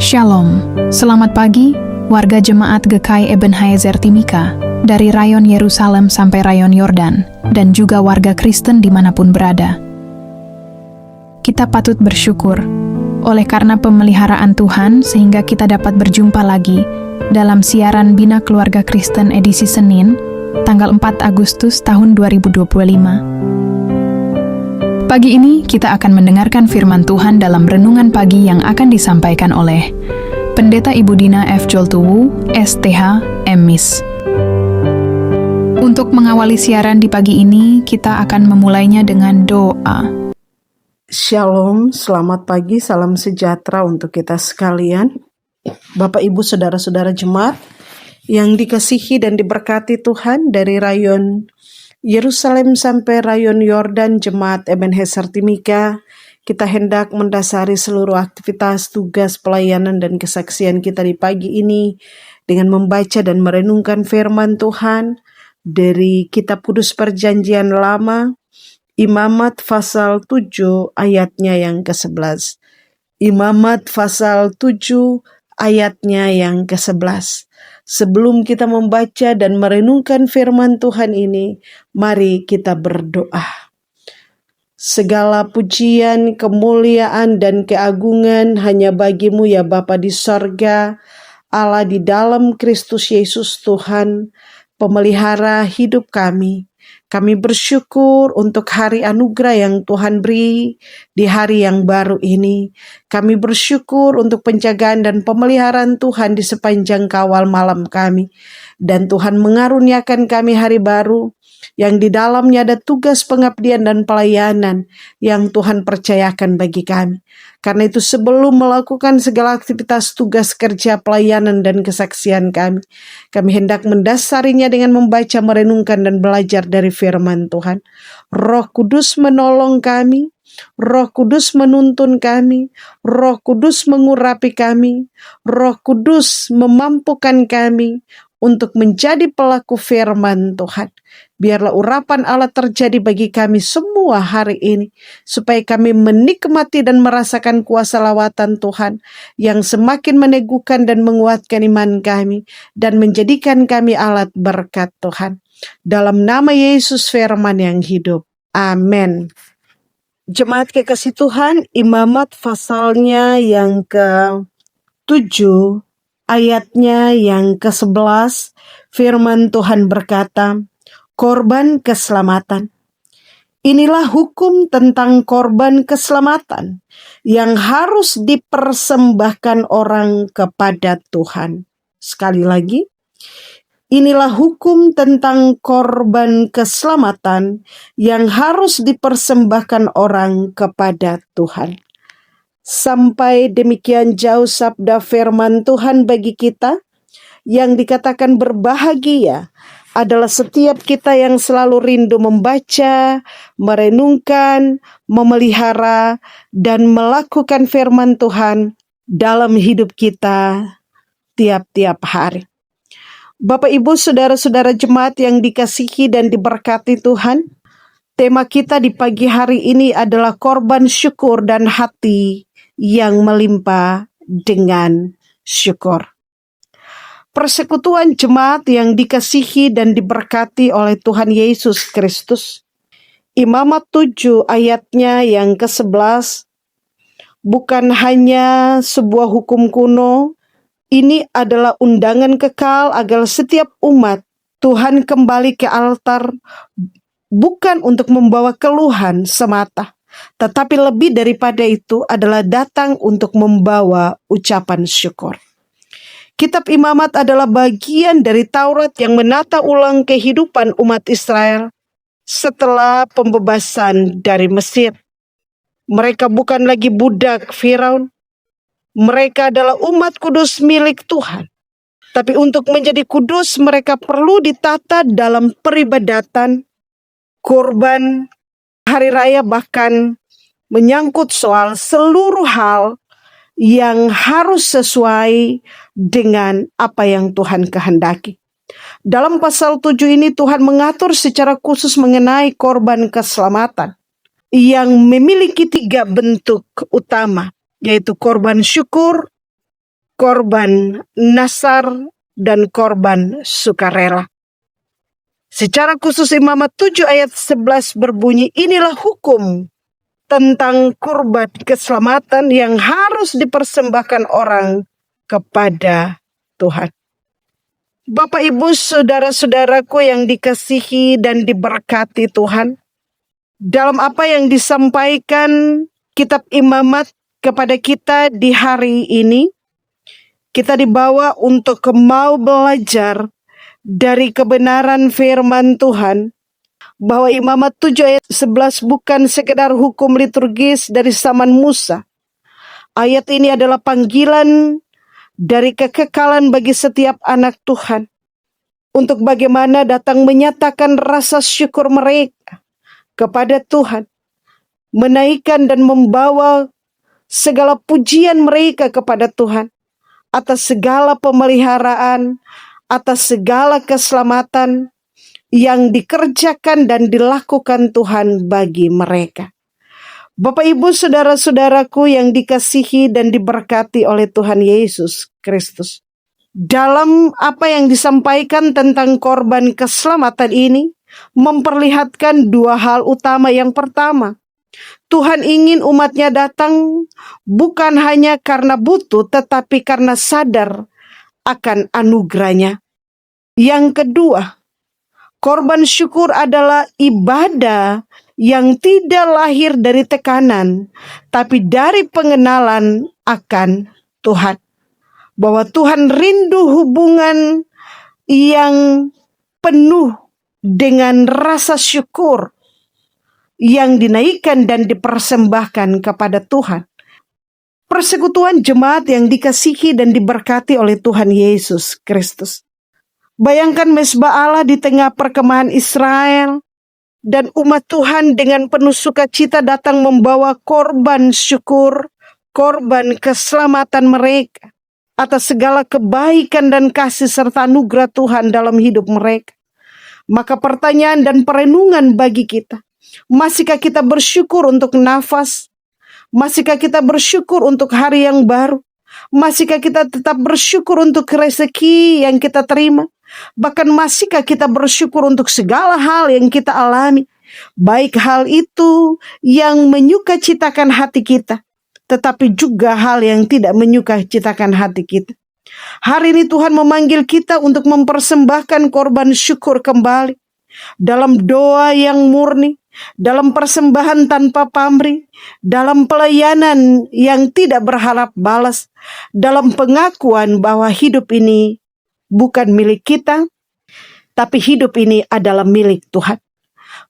Shalom, selamat pagi warga jemaat GKI Ebenezer Timika dari rayon Yerusalem sampai rayon Yordan dan juga warga Kristen dimanapun berada. Kita patut bersyukur oleh karena pemeliharaan Tuhan sehingga kita dapat berjumpa lagi dalam siaran Bina Keluarga Kristen edisi Senin, tanggal 4 Agustus tahun 2025. Pagi ini kita akan mendengarkan firman Tuhan dalam renungan pagi yang akan disampaikan oleh Pendeta Ibu Dina F. Joltuwu, STH, MMIS. Untuk mengawali siaran di pagi ini, kita akan memulainya dengan doa. Shalom, selamat pagi, salam sejahtera untuk kita sekalian. Bapak Ibu Saudara-saudara jemaat yang dikasihi dan diberkati Tuhan, dari rayon Yerusalem sampai rayon Yordan jemaat Ebenezer Timika, kita hendak mendasari seluruh aktivitas, tugas, pelayanan, dan kesaksian kita di pagi ini dengan membaca dan merenungkan firman Tuhan dari Kitab Kudus Perjanjian Lama, Imamat pasal 7 ayatnya yang ke-11. Imamat pasal 7 ayatnya yang ke-11. Sebelum kita membaca dan merenungkan firman Tuhan ini, mari kita berdoa. Segala pujian, kemuliaan, dan keagungan hanya bagi-Mu ya Bapa di sorga, Allah di dalam Kristus Yesus Tuhan, pemelihara hidup kami. Kami bersyukur untuk hari anugerah yang Tuhan beri di hari yang baru ini. Kami bersyukur untuk penjagaan dan pemeliharaan Tuhan di sepanjang kawal malam kami. Dan Tuhan mengaruniakan kami hari baru yang di dalamnya ada tugas pengabdian dan pelayanan yang Tuhan percayakan bagi kami. Karena itu sebelum melakukan segala aktivitas tugas kerja, pelayanan, dan kesaksian kami hendak mendasarinya dengan membaca, merenungkan, dan belajar dari firman Tuhan. Roh Kudus menolong kami, Roh Kudus menuntun kami, Roh Kudus mengurapi kami, Roh Kudus memampukan kami untuk menjadi pelaku firman Tuhan. Biarlah urapan Allah terjadi bagi kami semua hari ini, supaya kami menikmati dan merasakan kuasa lawatan Tuhan yang semakin meneguhkan dan menguatkan iman kami, dan menjadikan kami alat berkat Tuhan. Dalam nama Yesus firman yang hidup. Amin. Jemaat kekasih Tuhan, Imamat pasalnya yang ke-7, ayatnya yang ke-11, firman Tuhan berkata, korban keselamatan. Inilah hukum tentang korban keselamatan yang harus dipersembahkan orang kepada Tuhan. Sekali lagi, inilah hukum tentang korban keselamatan yang harus dipersembahkan orang kepada Tuhan. Sampai demikian jauh sabda firman Tuhan bagi kita, yang dikatakan berbahagia adalah setiap kita yang selalu rindu membaca, merenungkan, memelihara, dan melakukan firman Tuhan dalam hidup kita tiap-tiap hari. Bapak Ibu Saudara-saudara jemaat yang dikasihi dan diberkati Tuhan, tema kita di pagi hari ini adalah korban syukur dan hati yang melimpah dengan syukur. Persekutuan jemaat yang dikasihi dan diberkati oleh Tuhan Yesus Kristus. Imamat 7 ayatnya yang ke-11, bukan hanya sebuah hukum kuno, ini adalah undangan kekal agar setiap umat Tuhan kembali ke altar, bukan untuk membawa keluhan semata, tetapi lebih daripada itu adalah datang untuk membawa ucapan syukur. Kitab Imamat adalah bagian dari Taurat yang menata ulang kehidupan umat Israel setelah pembebasan dari Mesir. Mereka bukan lagi budak Firaun. Mereka adalah umat kudus milik Tuhan. Tapi untuk menjadi kudus mereka perlu ditata dalam peribadatan, kurban, hari raya, bahkan menyangkut soal seluruh hal yang harus sesuai dengan apa yang Tuhan kehendaki. Dalam pasal 7 ini Tuhan mengatur secara khusus mengenai korban keselamatan yang memiliki 3 bentuk utama, yaitu korban syukur, korban nasar dan korban sukarela. Secara khusus Imamat 7 ayat 11 berbunyi, inilah hukum tentang kurban keselamatan yang harus dipersembahkan orang kepada Tuhan. Bapak, Ibu, saudara-saudaraku yang dikasihi dan diberkati Tuhan, dalam apa yang disampaikan kitab Imamat kepada kita di hari ini, kita dibawa untuk mau belajar dari kebenaran firman Tuhan, bahwa Imamat 7 ayat 11 bukan sekedar hukum liturgis dari zaman Musa. Ayat ini adalah panggilan dari kekekalan bagi setiap anak Tuhan, untuk bagaimana datang menyatakan rasa syukur mereka kepada Tuhan, menaikkan dan membawa segala pujian mereka kepada Tuhan atas segala pemeliharaan, atas segala keselamatan yang dikerjakan dan dilakukan Tuhan bagi mereka. Bapak, Ibu, saudara-saudaraku yang dikasihi dan diberkati oleh Tuhan Yesus Kristus, dalam apa yang disampaikan tentang korban keselamatan ini memperlihatkan dua hal utama. Yang pertama, Tuhan ingin umatnya datang bukan hanya karena butuh, tetapi karena sadar akan anugerahnya. Yang kedua, korban syukur adalah ibadah yang tidak lahir dari tekanan, tapi dari pengenalan akan Tuhan. Bahwa Tuhan rindu hubungan yang penuh dengan rasa syukur yang dinaikkan dan dipersembahkan kepada Tuhan. Persekutuan jemaat yang dikasihi dan diberkati oleh Tuhan Yesus Kristus. Bayangkan mesbah Allah di tengah perkemahan Israel, dan umat Tuhan dengan penuh sukacita datang membawa korban syukur, korban keselamatan mereka atas segala kebaikan dan kasih serta anugerah Tuhan dalam hidup mereka. Maka pertanyaan dan perenungan bagi kita, masihkah kita bersyukur untuk nafas? Masihkah kita bersyukur untuk hari yang baru? Masihkah kita tetap bersyukur untuk rezeki yang kita terima? Bahkan masihkah kita bersyukur untuk segala hal yang kita alami? Baik hal itu yang menyukacitakan hati kita, tetapi juga hal yang tidak menyukacitakan hati kita. Hari ini Tuhan memanggil kita untuk mempersembahkan korban syukur kembali, dalam doa yang murni, dalam persembahan tanpa pamrih, dalam pelayanan yang tidak berharap balas, dalam pengakuan bahwa hidup ini bukan milik kita, tapi hidup ini adalah milik Tuhan.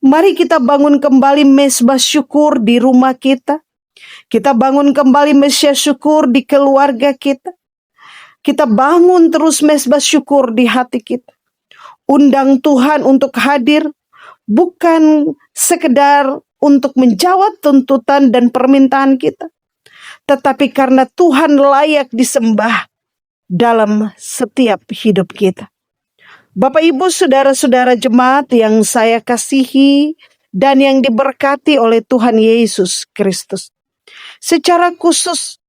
Mari kita bangun kembali mezbah syukur di rumah kita. Kita bangun kembali mezbah syukur di keluarga kita. Kita bangun terus mezbah syukur di hati kita. Undang Tuhan untuk hadir, bukan sekedar untuk menjawab tuntutan dan permintaan kita, tetapi karena Tuhan layak disembah dalam setiap hidup kita. Bapak, Ibu, saudara-saudara jemaat yang saya kasihi dan yang diberkati oleh Tuhan Yesus Kristus. Secara khusus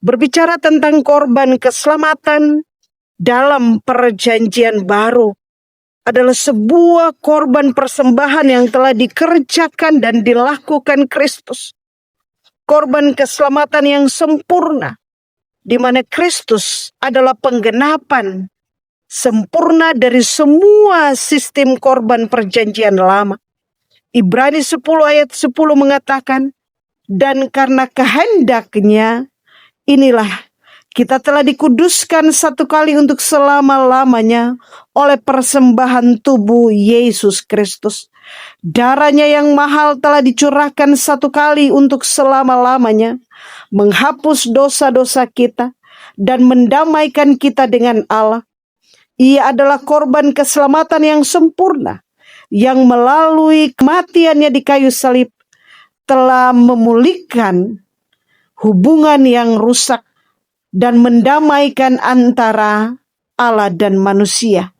berbicara tentang korban keselamatan dalam perjanjian baru adalah sebuah korban persembahan yang telah dikerjakan dan dilakukan Kristus. Korban keselamatan yang sempurna, di mana Kristus adalah penggenapan sempurna dari semua sistem korban perjanjian lama. Ibrani 10 ayat 10 mengatakan, dan karena kehendaknya inilah kita telah dikuduskan satu kali untuk selama-lamanya oleh persembahan tubuh Yesus Kristus. Darahnya yang mahal telah dicurahkan satu kali untuk selama-lamanya, menghapus dosa-dosa kita dan mendamaikan kita dengan Allah. Ia adalah korban keselamatan yang sempurna, yang melalui kematiannya di kayu salib telah memulihkan hubungan yang rusak dan mendamaikan antara Allah dan manusia,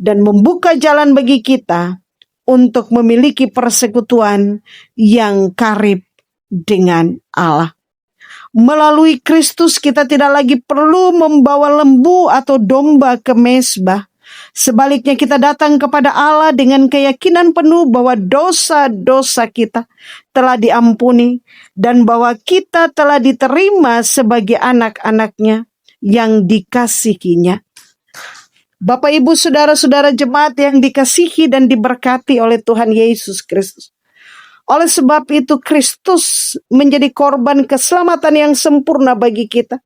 dan membuka jalan bagi kita untuk memiliki persekutuan yang karib dengan Allah. Melalui Kristus kita tidak lagi perlu membawa lembu atau domba ke mezbah. Sebaliknya kita datang kepada Allah dengan keyakinan penuh bahwa dosa-dosa kita telah diampuni dan bahwa kita telah diterima sebagai anak-anaknya yang dikasihinya. Bapak, Ibu, saudara-saudara jemaat yang dikasihi dan diberkati oleh Tuhan Yesus Kristus. Oleh sebab itu Kristus menjadi korban keselamatan yang sempurna bagi kita.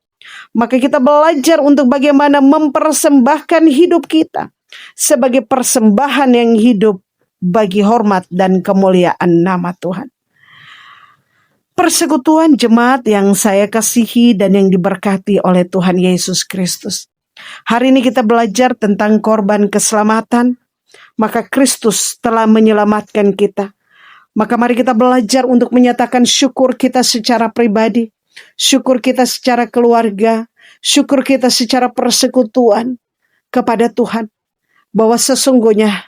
Maka kita belajar untuk bagaimana mempersembahkan hidup kita sebagai persembahan yang hidup bagi hormat dan kemuliaan nama Tuhan. Persekutuan jemaat yang saya kasihi dan yang diberkati oleh Tuhan Yesus Kristus. Hari ini kita belajar tentang korban keselamatan. Maka Kristus telah menyelamatkan kita. Maka mari kita belajar untuk menyatakan syukur kita secara pribadi, syukur kita secara keluarga, syukur kita secara persekutuan kepada Tuhan. Bahwa sesungguhnya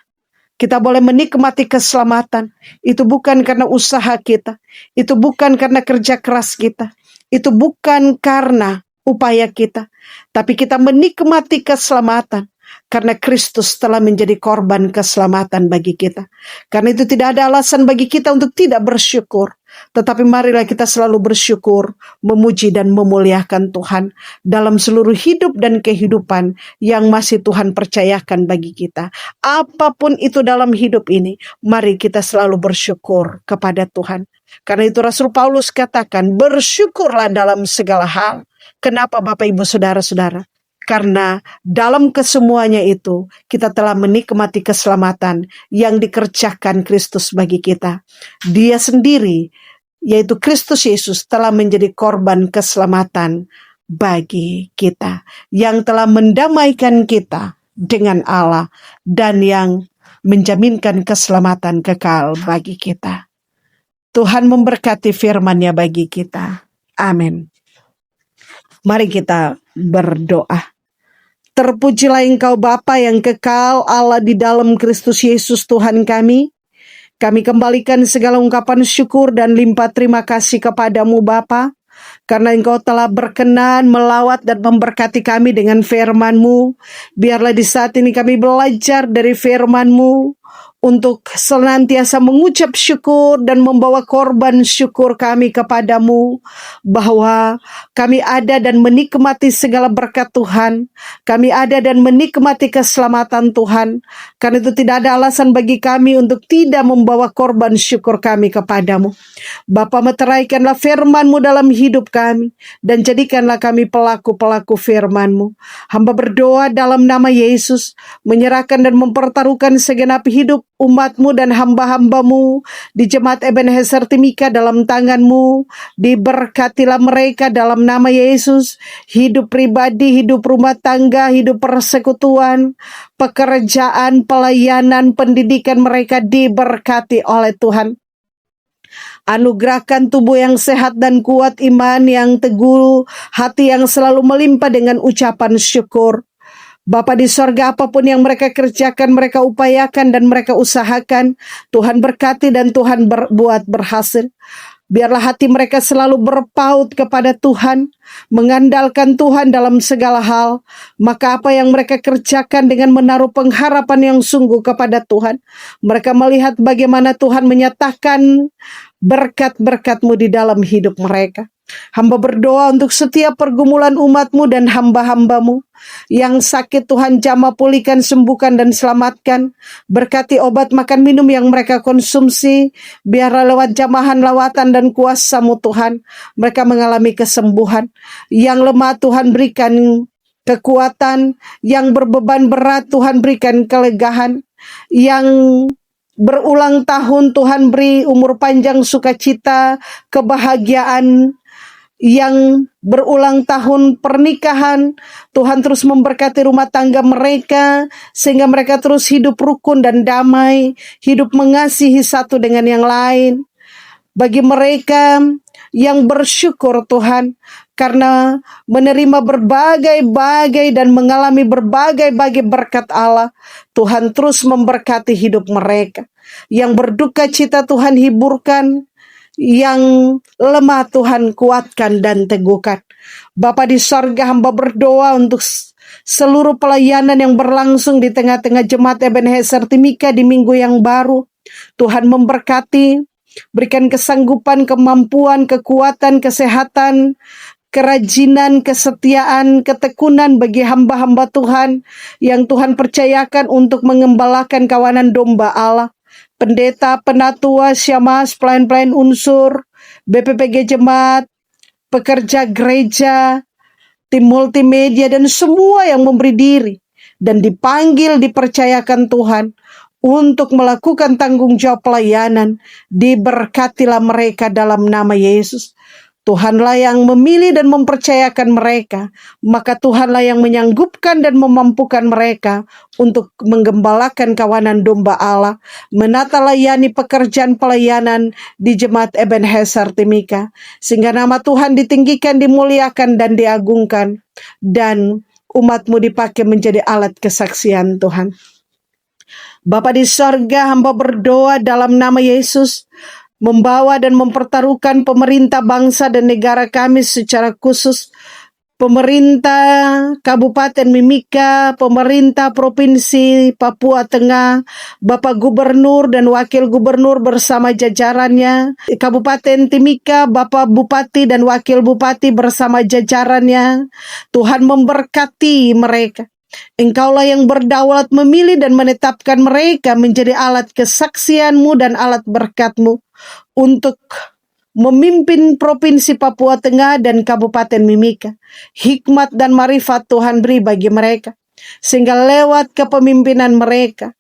kita boleh menikmati keselamatan. Itu bukan karena usaha kita, itu bukan karena kerja keras kita, itu bukan karena upaya kita. Tapi kita menikmati keselamatan karena Kristus telah menjadi korban keselamatan bagi kita. Karena itu tidak ada alasan bagi kita untuk tidak bersyukur. Tetapi marilah kita selalu bersyukur, memuji dan memuliakan Tuhan dalam seluruh hidup dan kehidupan yang masih Tuhan percayakan bagi kita. Apapun itu dalam hidup ini, mari kita selalu bersyukur kepada Tuhan. Karena itu Rasul Paulus katakan, bersyukurlah dalam segala hal. Kenapa Bapak Ibu Saudara-saudara? Karena dalam kesemuanya itu kita telah menikmati keselamatan yang dikerjakan Kristus bagi kita. Dia sendiri, yaitu Kristus Yesus, telah menjadi korban keselamatan bagi kita. Yang telah mendamaikan kita dengan Allah dan yang menjaminkan keselamatan kekal bagi kita. Tuhan memberkati firman-Nya bagi kita. Amin. Mari kita berdoa. Terpujilah Engkau Bapa yang kekal, Allah di dalam Kristus Yesus Tuhan kami. Kami kembalikan segala ungkapan syukur dan limpah terima kasih kepadamu Bapa. Karena Engkau telah berkenan melawat dan memberkati kami dengan firman-Mu. Biarlah di saat ini kami belajar dari firman-Mu untuk senantiasa mengucap syukur dan membawa korban syukur kami kepadamu, bahwa kami ada dan menikmati segala berkat Tuhan, kami ada dan menikmati keselamatan Tuhan. Karena itu tidak ada alasan bagi kami untuk tidak membawa korban syukur kami kepadamu. Bapa, meteraikanlah firman-Mu dalam hidup kami, dan jadikanlah kami pelaku-pelaku firman-Mu. Hamba berdoa dalam nama Yesus, menyerahkan dan mempertaruhkan segenap hidup umat-Mu dan hamba-hamba-Mu di Jemaat Ebenezer Timika dalam tangan-Mu. Diberkatilah mereka dalam nama Yesus. Hidup pribadi, hidup rumah tangga, hidup persekutuan, pekerjaan, pelayanan, pendidikan mereka diberkati oleh Tuhan. Anugerahkan tubuh yang sehat dan kuat, iman yang teguh, hati yang selalu melimpah dengan ucapan syukur. Bapa di sorga, apapun yang mereka kerjakan, mereka upayakan dan mereka usahakan, Tuhan berkati dan Tuhan buat berhasil. Biarlah hati mereka selalu berpaut kepada Tuhan, mengandalkan Tuhan dalam segala hal. Maka apa yang mereka kerjakan dengan menaruh pengharapan yang sungguh kepada Tuhan, mereka melihat bagaimana Tuhan menyatakan berkat-berkat-Mu di dalam hidup mereka. Hamba berdoa untuk setiap pergumulan umat-Mu dan hamba-hamba-Mu yang sakit, Tuhan jamah, pulihkan, sembuhkan dan selamatkan. Berkati obat makan minum yang mereka konsumsi. Biarlah lewat jamahan lawatan dan kuasa-Mu Tuhan, mereka mengalami kesembuhan. Yang lemah Tuhan berikan kekuatan, yang berbeban berat Tuhan berikan kelegaan, yang berulang tahun Tuhan beri umur panjang, sukacita, kebahagiaan. Yang berulang tahun pernikahan, Tuhan terus memberkati rumah tangga mereka, sehingga mereka terus hidup rukun dan damai, hidup mengasihi satu dengan yang lain. Bagi mereka yang bersyukur Tuhan, karena menerima berbagai-bagai dan mengalami berbagai-bagai berkat Allah, Tuhan terus memberkati hidup mereka. Yang berduka cita Tuhan hiburkan, yang lemah Tuhan kuatkan dan teguhkan. Bapa di sorga, hamba berdoa untuk seluruh pelayanan yang berlangsung di tengah-tengah jemaat Ebenezer Timika di minggu yang baru. Tuhan memberkati, berikan kesanggupan, kemampuan, kekuatan, kesehatan, kerajinan, kesetiaan, ketekunan bagi hamba-hamba Tuhan yang Tuhan percayakan untuk mengembalakan kawanan domba Allah. Pendeta, penatua, syamah, pelayan-pelayan unsur, BPPG Jemaat, pekerja gereja, tim multimedia, dan semua yang memberi diri dan dipanggil, dipercayakan Tuhan untuk melakukan tanggung jawab pelayanan. Diberkatilah mereka dalam nama Yesus. Tuhanlah yang memilih dan mempercayakan mereka, maka Tuhanlah yang menyanggupkan dan memampukan mereka untuk menggembalakan kawanan domba Allah, menata layani pekerjaan pelayanan di Jemaat Ebenezer Timika, sehingga nama Tuhan ditinggikan, dimuliakan, dan diagungkan, dan umat-Mu dipakai menjadi alat kesaksian Tuhan. Bapa di sorga, hamba berdoa dalam nama Yesus, membawa dan mempertaruhkan pemerintah bangsa dan negara kami secara khusus, pemerintah Kabupaten Mimika, pemerintah Provinsi Papua Tengah, Bapak Gubernur dan Wakil Gubernur bersama jajarannya, Kabupaten Timika, Bapak Bupati dan Wakil Bupati bersama jajarannya. Tuhan memberkati mereka. Engkaulah yang berdaulat memilih dan menetapkan mereka menjadi alat kesaksian-Mu dan alat berkat-Mu untuk memimpin Provinsi Papua Tengah dan Kabupaten Mimika. Hikmat dan marifat Tuhan beri bagi mereka, sehingga lewat kepemimpinan mereka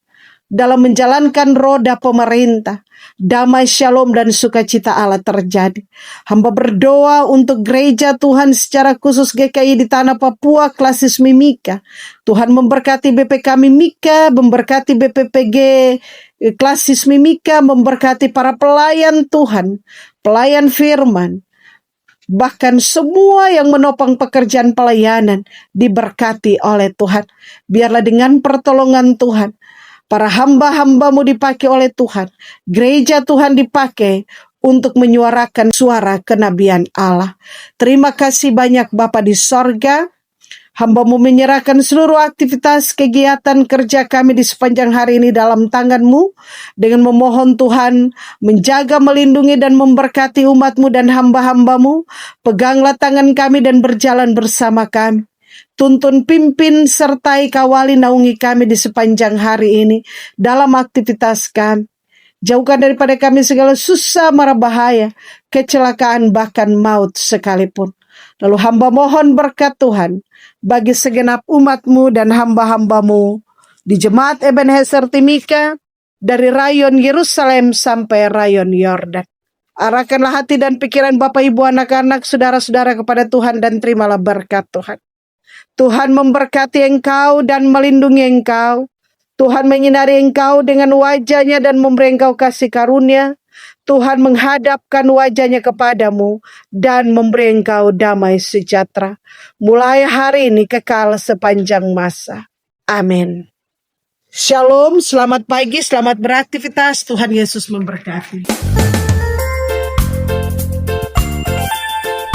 dalam menjalankan roda pemerintah, damai, shalom, dan sukacita Allah terjadi. Hamba berdoa untuk gereja Tuhan secara khusus GKI di tanah Papua Klasis Mimika. Tuhan memberkati BPK Mimika, memberkati BPPG Klasis Mimika, memberkati para pelayan Tuhan, pelayan firman, bahkan semua yang menopang pekerjaan pelayanan diberkati oleh Tuhan. Biarlah dengan pertolongan Tuhan, para hamba-hamba-Mu dipakai oleh Tuhan. Gereja Tuhan dipakai untuk menyuarakan suara kenabian Allah. Terima kasih banyak Bapa di sorga. Hamba-Mu menyerahkan seluruh aktivitas kegiatan kerja kami di sepanjang hari ini dalam tangan-Mu, dengan memohon Tuhan menjaga, melindungi, dan memberkati umat-Mu dan hamba-hamba-Mu. Peganglah tangan kami dan berjalan bersama kami. Tuntun, pimpin, sertai, kawali, naungi kami di sepanjang hari ini dalam aktivitas kami. Jauhkan daripada kami segala susah, mara bahaya, kecelakaan, bahkan maut sekalipun. Lalu hamba mohon berkat Tuhan bagi segenap umat-Mu dan hamba-hamba-Mu di Jemaat Ebenezer Timika, dari rayon Yerusalem sampai rayon Yordan. Arahkanlah hati dan pikiran Bapak, Ibu, anak-anak, saudara-saudara kepada Tuhan, dan terimalah berkat Tuhan. Tuhan memberkati engkau dan melindungi engkau. Tuhan menyinari engkau dengan wajah-Nya dan memberi engkau kasih karunia. Tuhan menghadapkan wajah-Nya kepadamu dan memberi engkau damai sejahtera, mulai hari ini kekal sepanjang masa. Amin. Shalom, selamat pagi, selamat beraktivitas. Tuhan Yesus memberkati.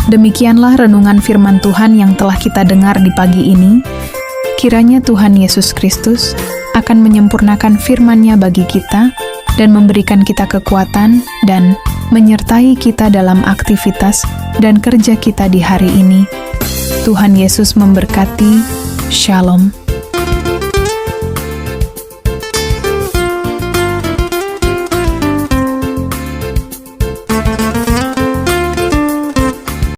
Demikianlah renungan firman Tuhan yang telah kita dengar di pagi ini. Kiranya Tuhan Yesus Kristus akan menyempurnakan firman-Nya bagi kita dan memberikan kita kekuatan dan menyertai kita dalam aktivitas dan kerja kita di hari ini. Tuhan Yesus memberkati. Shalom.